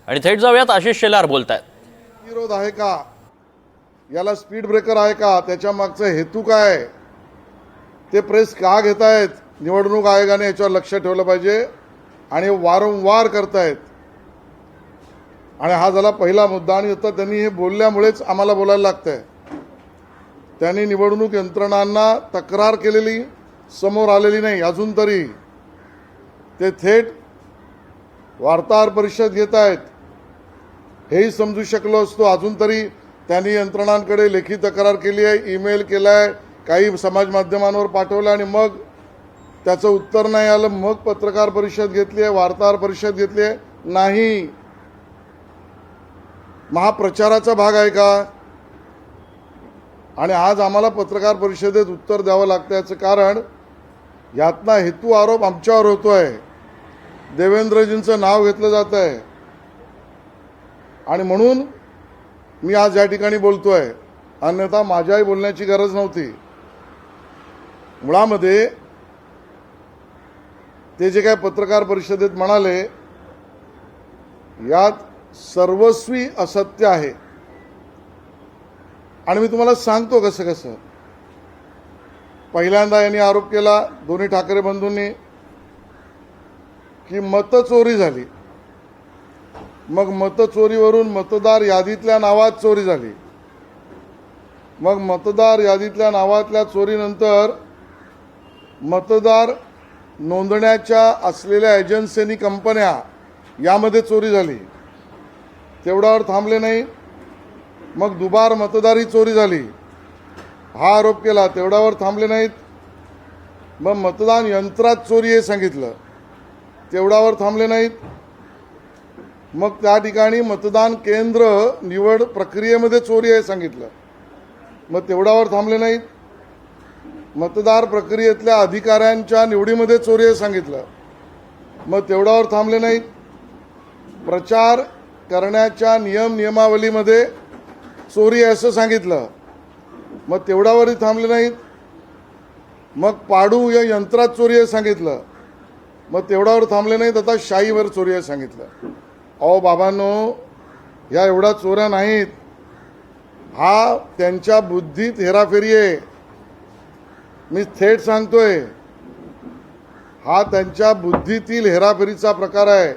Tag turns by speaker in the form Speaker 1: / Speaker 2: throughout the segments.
Speaker 1: आणि थेट जाऊयात आशिष शेलार बोलतायत.
Speaker 2: विरोध आहे का, याला स्पीड ब्रेकर आहे का, त्याच्या मागचा हेतू काय, ते प्रेस का घेतायत, निवडणूक आयोगाने याच्यावर लक्ष ठेवलं पाहिजे आणि वारंवार करतायत. आणि हा झाला पहिला मुद्दा. आणि आता त्यांनी हे बोलल्यामुळेच आम्हाला बोलायला लागतंय. त्यांनी निवडणूक यंत्रणांना तक्रार केलेली समोर आलेली नाही अजून तरी. ते थेट वार्ताहर परिषद घेत आहेत, हेही समजू शकलो असतो. अजून तरी त्यांनी यंत्रणांकडे लेखी तक्रार केली आहे, ईमेल केला आहे, काही समाज माध्यमांवर पाठवलं आणि मग त्याचं उत्तर नाही आलं, मग पत्रकार परिषद घेतली आहे, वार्ताहर परिषद घेतली आहे. नाही, महाप्रचाराचा भाग आहे का? आणि आज आम्हाला पत्रकार परिषदेत उत्तर द्यावं लागतं. याचं कारण यातनं हेतू आरोप आमच्यावर होतोय, देवेंद्रजींचं नाव घेतलं जात आहे. आणि म्हणून मी आज या ठिकाणी बोलतोय, अन्यथा माझ्याही बोलण्याची गरज नव्हती. मुळामध्ये ते जे काय पत्रकार परिषदेत म्हणाले, यात सर्वस्वी असत्य आहे. आणि मी तुम्हाला सांगतो कसं कसं. पहिल्यांदा यांनी आरोप केला दोन्ही ठाकरे बंधूंनी की मतचोरी झाली. मग मतचोरीवरून मतदार यादीतल्या नावात चोरी झाली. मग मतदार यादीतल्या नावातल्या चोरीनंतर मतदार नोंदण्याच्या असलेल्या एजन्सीनी कंपन्या यामध्ये चोरी झाली. तेवढ्यावर थांबले नाही, मग दुबार मतदारी चोरी झाली, हा आरोप केला. तेवढ्यावर थांबले नाहीत, मग मतदान यंत्रात चोरी हे सांगितलं. तेवढ्यावर थांबले नाहीत, मग त्या ठिकाणी मतदान केंद्र निवड प्रक्रियेमध्ये चोरी आहे सांगितलं. मग तेवढ्यावर थांबले नाहीत, मतदार प्रक्रियेतल्या अधिकाऱ्यांच्या निवडीमध्ये चोरी आहे सांगितलं. मग तेवढ्यावर थांबले नाहीत, प्रचार करण्याच्या नियमावलीमध्ये चोरी आहे असं सांगितलं. मग तेवढ्यावरही थांबले नाहीत, मग पाडू या यंत्रात चोरी आहे सांगितलं. मग तेवढ्यावर थांबले नाहीत, आता शाईवर चोरी आहे सांगितलं. अहो बाबांनो, ह्या एवढ्या चोऱ्या नाहीत, हा त्यांच्या बुद्धीत हेराफेरी आहे. मी थेट सांगतोय, हा त्यांच्या बुद्धीतील हेराफेरीचा प्रकार आहे.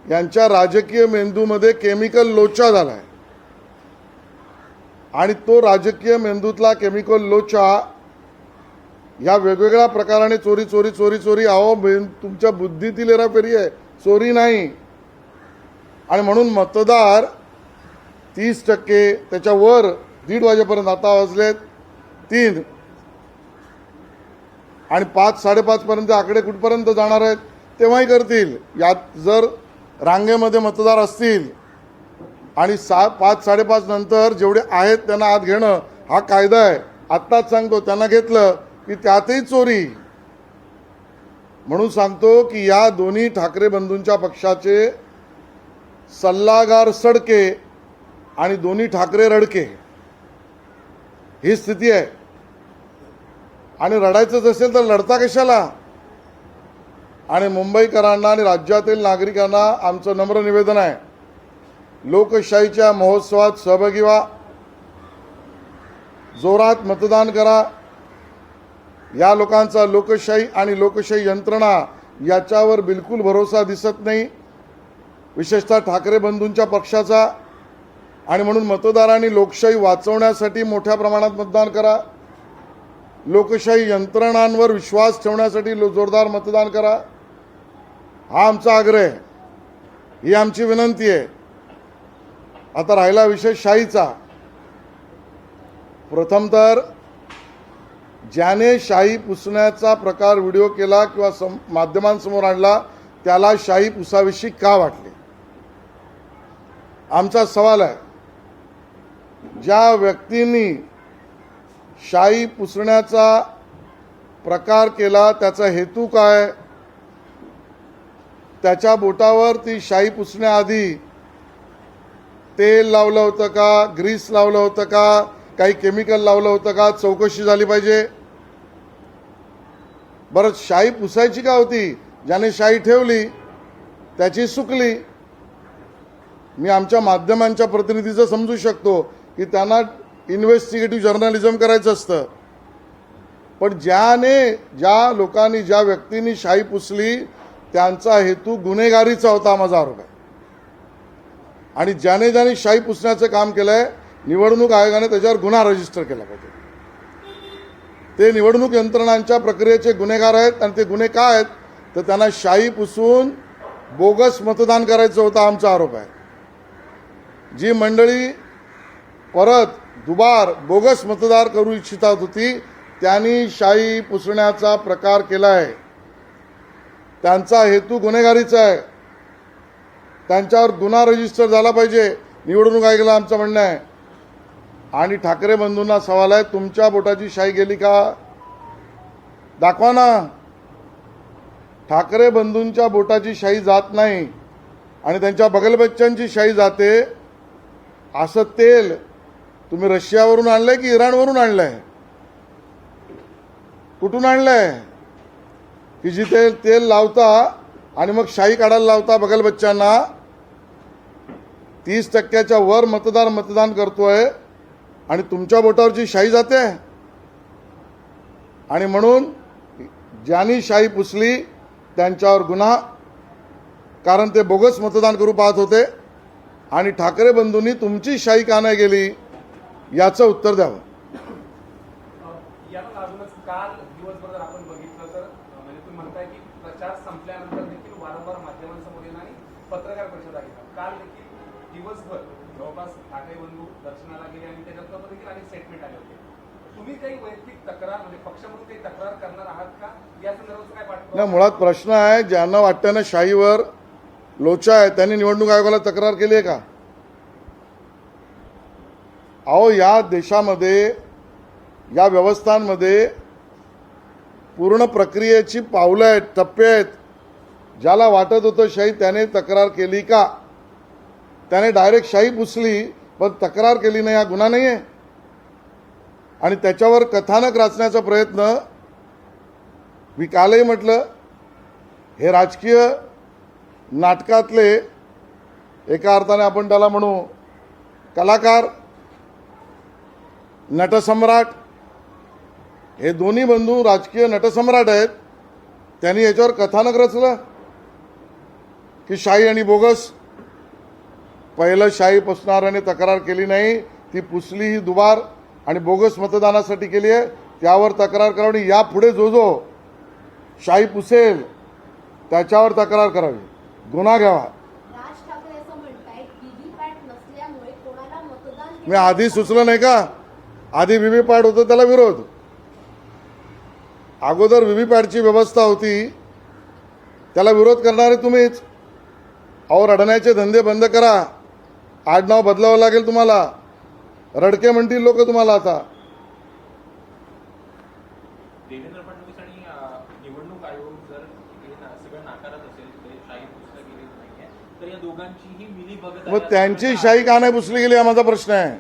Speaker 2: यांच्या राजकीय मेंदूमध्ये केमिकल लोचा झालाय आणि तो राजकीय मेंदूतला केमिकल लोचा या वेगवेगळ्या प्रकाराने चोरी चोरी चोरी चोरी. अहो तुमच्या बुद्धीतील हेराफेरी आहे, चोरी नाही. आणि म्हणून मतदार 30%, त्याच्यावर 1:30 वाजेपर्यंत, आता वाजलेत 3 आणि 5-5:30 पर्यंत आकडे कुठपर्यंत जाणार आहेत तेव्हाही करतील. यात जर रांगेमध्ये मतदार असतील आणि 5-5:30 नंतर जेवढे आहेत त्यांना आत घेणं हा कायदा आहे. आत्ताच सांगतो, त्यांना घेतलं की त्यातही चोरी. म्हणून सांगतो की या दोन्ही ठाकरे बंधूंच्या पक्षाचे सल्लागार सडके आणि दोन्ही ठाकरे रडके, ही स्थिती आहे. आणि रडायचंच असेल तर लढता कशाला? आणि मुंबईकरांना आणि राज्यातील नागरिकांना आमचं नम्र निवेदन आहे, लोकशाहीच्या महोत्सवात सहभागी व्हा, जोरात मतदान करा. या लोकांचा लोकशाही आणि लोकशाही यंत्रणा याच्यावर बिलकुल भरोसा दिसत नाही, विशेषतः ठाकरे बंधूंच्या पक्षाचा. आणि म्हणून मतदारांनी लोकशाही वाचवण्यासाठी मोठ्या प्रमाणात मतदान करा, लोकशाही यंत्रणांवर विश्वास ठेवण्यासाठी जोरदार मतदान करा, हा आमचा आग्रह आहे, ही आमची विनंती आहे. आता राहिला विषय शाहीचा. प्रथम तर ज्याने शाही पुसण्याचा प्रकार व्हिडिओ केला किंवा माध्यमांसमोर आणला त्याला शाही पुसाविषयी का वाटली, आमचा सवाल आहे. ज्या व्यक्तींनी शाही पुसण्याचा प्रकार केला त्याचा हेतू काय, त्याच्या बोटावर ती शाई पुसण्याआधी तेल लावलं होतं का, ग्रीस लावलं होतं का, काही केमिकल लावलं होतं का, चौकशी झाली पाहिजे. बरं, शाई पुसायची का होती? ज्याने शाई ठेवली त्याची सुकली, मी आमच्या माध्यमांच्या प्रतिनिधीचं समजू शकतो की त्यांना इन्व्हेस्टिगेटिव्ह जर्नलिझम करायचं असतं, पण ज्या लोकांनी ज्या व्यक्तींनी शाई पुसली त्यांचा हेतू गुन्हेगारीचा होता, माझा आरोप आहे. आणि ज्याने शाई पुसण्याचं काम केलंय निवडणूक आयोगाने त्याच्यावर गुन्हा रजिस्टर केला पाहिजे. ते निवडणूक यंत्रणांच्या प्रक्रियेचे गुन्हेगार आहेत आणि ते गुन्हे काय आहेत तर त्यांना शाई पुसून बोगस मतदान करायचं होतं, आमचा आरोप आहे. जी मंडळी परत दुबार बोगस मतदार करू इच्छितात होती त्यांनी शाई पुसण्याचा प्रकार केला आहे. त्यांचा हेतू गुन्हेगारीचा आहे, त्यांच्यावर गुन्हा रजिस्टर झाला पाहिजे, निवडणूक आयोगाला आमचं म्हणणं आहे. आणि ठाकरे बंधूंना सवाल आहे, तुमच्या बोटाची शाई गेली का? दाखवा ना. ठाकरे बंधूंच्या बोटाची शाई जात नाही आणि त्यांच्या बगलबच्च्यांची शाई जाते. असं तेल तुम्ही रशियावरून आणलंय की इराणवरून आणलंय? कुठून आणलंय की जिथे तेल लावता आणि मग शाई काढायला लावता बगलबच्च्यांना? 30% वर मतदान करतोय आणि तुमच्या बोटावरची शाई जाते. आणि म्हणून ज्यांनी शाई पुसली त्यांच्यावर गुन्हा, कारण ते बोगस मतदान करू पाहत होते. आणि ठाकरे बंधूंनी तुमची शाई का नाही गेली याचं उत्तर द्यावं.
Speaker 3: याला लागूनच काल दिवसभर जर आपण बघितलं तर म्हणजे तुम्ही म्हणताय की प्रचार संपल्यानंतर देखील वारंवार माध्यमांसमोर येणं आणि पत्रकार परिषदा घेतात. काल देखील दिवसभर जवळपास ठाकरे बंधू दर्शनाला गेले आणि त्याच्यानंतर देखील अनेक स्टेटमेंट आले होते. तुम्ही काही वैयक्तिक तक्रार म्हणजे पक्ष म्हणून काही तक्रार करणार आहात का या संदर्भात काय वाटतं?
Speaker 2: नाही, मुळात प्रश्न आहे ज्यांना वाटतं ना शाईवर लोचा आहे त्यांनी निवडणूक आयोगाला तक्रार केली आहे का? अहो, या देशामध्ये या व्यवस्थांमध्ये पूर्ण प्रक्रियेची पावलं आहेत, टप्पे आहेत. ज्याला वाटत होतं शाई त्याने तक्रार केली का? त्याने डायरेक्ट शाई पुसली पण तक्रार केली नाही, हा गुन्हा नाही आहे? आणि त्याच्यावर कथानक रचण्याचा प्रयत्न, मी कालही म्हटलं, हे राजकीय नाटकातले एका अर्थाने आपण त्याला म्हणू कलाकार, नटसम्राट, हे दोन्ही बंधू राजकीय नटसम्राट आहेत. त्यांनी याच्यावर कथानक रचलं की शाई आणि बोगस. पहिलं शाई पुसणाऱ्याने तक्रार केली नाही, ती पुसली ही दुबार आणि बोगस मतदानासाठी केली आहे, त्यावर तक्रार करावी. यापुढे जो शाई पुसेल त्याच्यावर तक्रार करावी, गुन्हा घ्यावा.
Speaker 4: राज ठाकरे असं म्हणतायत व्हीव्हीपॅट नसल्यामुळे कोणाला मतदान
Speaker 2: मी आधी सुचलं नाही का? आधी व्हीव्हीपॅट होतं त्याला विरोध. अगोदर व्हीव्हीपॅटची व्यवस्था होती त्याला विरोध करणारे तुम्हीच. अहो, रडण्याचे धंदे बंद करा. आडनाव बदलावं लागेल तुम्हाला. रडके म्हणतील लोक तुम्हाला आता.
Speaker 5: देवेंद्र फडणवीस आणि निवडणूक आयोग जर सगळं नाकारत असेल तर शाही पुसली गेली नाहीये तर या दोघांचीही मिलीभगत
Speaker 2: मग त्यांची शाही का नाही पुसली गेली हा माझा प्रश्न आहे.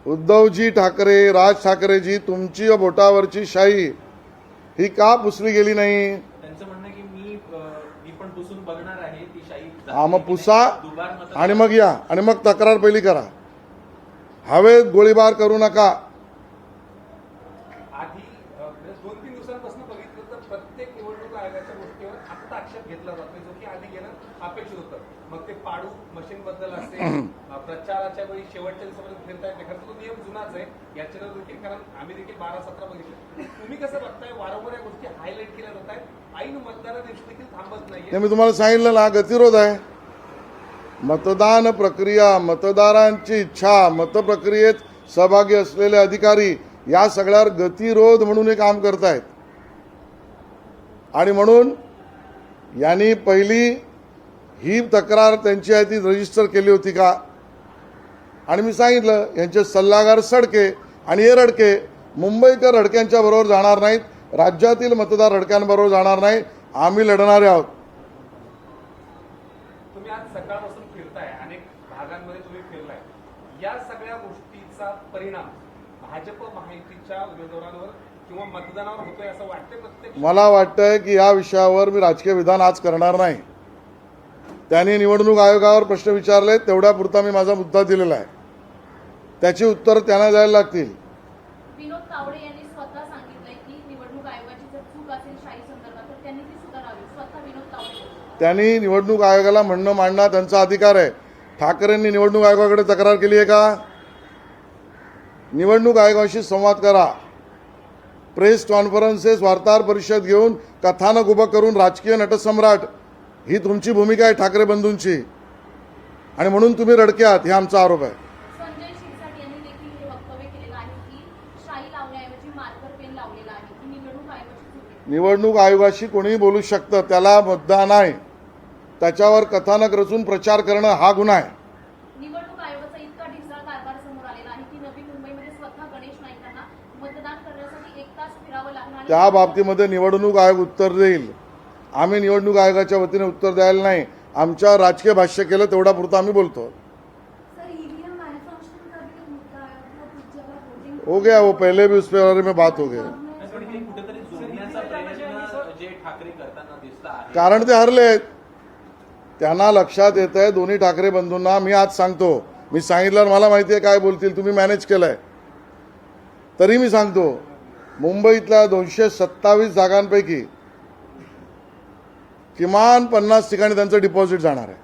Speaker 2: उद्धवजी ठाकरे, राज ठाकरेजी, तुमची बोटावरची शाई ही का पुसली गेली नाही?
Speaker 5: त्यांचं म्हणणं की मी पण पुसून बघणार आहे ती शाही.
Speaker 2: हा, मग पुसा आणि मग या आणि मग तक्रार पहिली करा. हवेत गोळीबार करू नका.
Speaker 3: आधी 2-3 दिवसांपासून बघितलं तर प्रत्येक निवडणूक आयोगाच्या गोष्टीवर आत्ता आक्षेप घेतला जातोय, जो की आधी घेणं अपेक्षित होतं. मग ते पाडू मशीन बद्दल असेल, प्रचाराच्या वेळी शेवटच्या दिवसापर्यंत फिरता येते. खरं तो नियम जुनाच आहे याच्यावर देखील, कारण आम्ही देखील 12-17 बघितलं. तुम्ही कसं बघताय वारंवार या गोष्टी हायलाईट केल्या जात आहेत, ऐन मतदाना दिवशी देखील थांबत नाहीये?
Speaker 2: मी तुम्हाला सांगितलं ना, गतिरोध आहे. मतदान प्रक्रिया, मतदारांची इच्छा, मतप्रक्रियेत सहभागी असलेले अधिकारी या सगळ्यावर गतिरोध म्हणून हे काम करतायत. आणि म्हणून यांनी पहिली ही तक्रार त्यांची आहे ती रजिस्टर केली होती का? आणि मी सांगितलं यांचे सल्लागार सडके आणि हे रडके. मुंबईकर रडक्यांच्या बरोबर जाणार नाहीत, राज्यातील मतदार रडक्यांबरोबर जाणार नाही. आम्ही लढणारे आहोत.
Speaker 3: तुम्ही आज सकाळपासून फिरताय, अनेक भागांमध्ये तुम्ही फिरलाय. या सगळ्या गोष्टीचा परिणाम भाजप महायुतीच्या उमेदवारांवर किंवा मतदानावर होतोय असं वाटतंय? प्रत्येक
Speaker 2: मला वाटतंय की या विषयावर मी राजकीय विधान आज करणार नाही. त्यांनी निवडणूक आयोगावर प्रश्न विचारले, तेवढ्यापुरता मी माझा मुद्दा दिलेला आहे. त्याची उत्तर त्यांना द्यायला लागतील.
Speaker 4: विनोद तावडे यांनी स्वतः सांगितलंय की निवडणूक आयोगाची जर चूक असेल शाही संदर्भात तर त्यांनी ती सुधारावी. स्वतः विनोद तावडे.
Speaker 2: त्यांनी निवडणूक आयोगाला म्हणणं मांडणं त्यांचा अधिकार आहे. ठाकरेंनी निवडणूक आयोगाकडे तक्रार केली आहे का? निवडणूक आयोगाशी संवाद करा. प्रेस कॉन्फरन्सेस, वार्ताहर परिषद घेऊन कथानक उभं करून राजकीय नटसम्राट, ही तुमची भूमिका आहे ठाकरे बंधूंची, आणि म्हणून तुम्ही रडके आहात, हे आमचा आरोप आहे.
Speaker 4: संजय शिरसाट यांनी देखील हे वक्तव्य केलेलं आहे की शाही लावण्याऐवजी मार्कर पेन लावलेला आहे की निवडणूक आयोगाची चूक आहे.
Speaker 2: निवडणूक आयोगाशी कोणीही बोलू शकतं, त्याला मुद्दा नाही. त्याच्यावर कथानक रचून प्रचार करणं हा गुन्हा आहे.
Speaker 4: निवडणूक आयोगाचा इतका ढिसाळ कारभार समोर आलेला आहे की नवी मुंबईमध्ये स्वतः गणेश नाईकांना मतदान करण्यासाठी 1 तास फिरावं लागणार आहे.
Speaker 2: त्या बाबतीमध्ये निवडणूक आयोग उत्तर देईल. आम्ही निवडणूक आयोगाच्या वतीने उत्तर द्यायला नाही. आमच्या राजकीय भाष्य केलं तेवढा पुरता आम्ही बोलतो.
Speaker 4: सर, ईवीएम मैन्युफैक्चरिंग का भी मुद्दा है, मतलब कुछ जगह वोटिंग
Speaker 2: हो गया, वो पहले भी उस पे बारे में बात हो गई.
Speaker 5: पण हे कुठेतरी जोडण्याचा प्रयत्न जे ठाकरे करताना दिसत आहे.
Speaker 2: कारण ते हरले. त्यांना लक्षात येत आहे दोन्ही ठाकरे बंधूंना. मी आज सांगतो, मी सांगितल्यावर मला माहिती आहे काय बोलतील, तुम्ही मॅनेज केलंय, तरी मी सांगतो, मुंबईतल्या 227 जागांपैकी किमान 50 ठिकाणी त्यांचं डिपॉझिट जाणार आहे,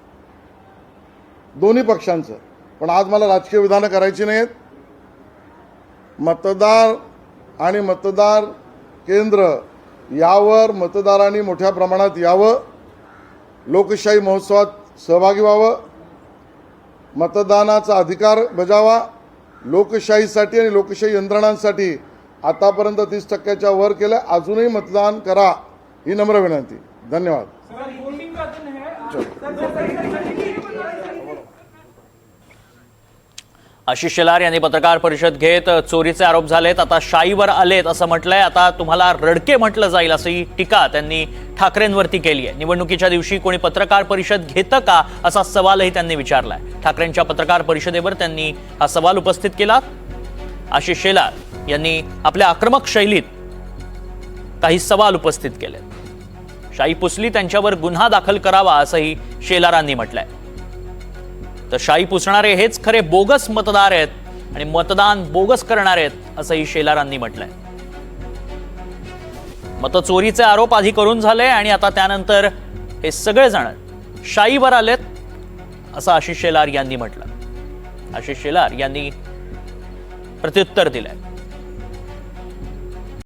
Speaker 2: दोन्ही पक्षांचं. पण आज मला राजकीय विधानं करायची नाहीत. मतदार आणि मतदार केंद्र यावर मतदारांनी मोठ्या प्रमाणात यावं, लोकशाही महोत्सवात सहभागी व्हावं, मतदानाचा अधिकार बजावा. लोकशाहीसाठी आणि लोकशाही यंत्रणांसाठी आतापर्यंत 30% वर केलं. अजूनही मतदान करा, ही नम्र विनंती. धन्यवाद.
Speaker 1: आशिष शेलार यांनी पत्रकार परिषद घेत चोरीचे आरोप झालेत, आता शाईवर आलेत असं म्हटलंय. आता तुम्हाला रडके म्हटलं जाईल अशी टीका त्यांनी ठाकरेंवरती केली आहे. निवडणुकीच्या दिवशी कोणी पत्रकार परिषद घेतं का असा सवालही त्यांनी विचारलाय. ठाकरेंच्या पत्रकार परिषदेवर त्यांनी हा सवाल उपस्थित केला. आशिष शेलार यांनी आपल्या आक्रमक शैलीत काही सवाल उपस्थित केले. शाई पुसली, त्यांच्यावर गुन्हा दाखल करावा असंही शेलारांनी म्हटलंय. तर शाई पुसणारे हेच खरे बोगस मतदार आहेत आणि मतदान बोगस करणारे आहेत असंही शेलारांनी म्हटलंय. मतचोरीचे आरोप आधी करून झाले आणि आता त्यानंतर हे सगळेजण शाईवर आलेत असं आशिष शेलार यांनी म्हटलं. आशिष शेलार यांनी प्रत्युत्तर दिलंय.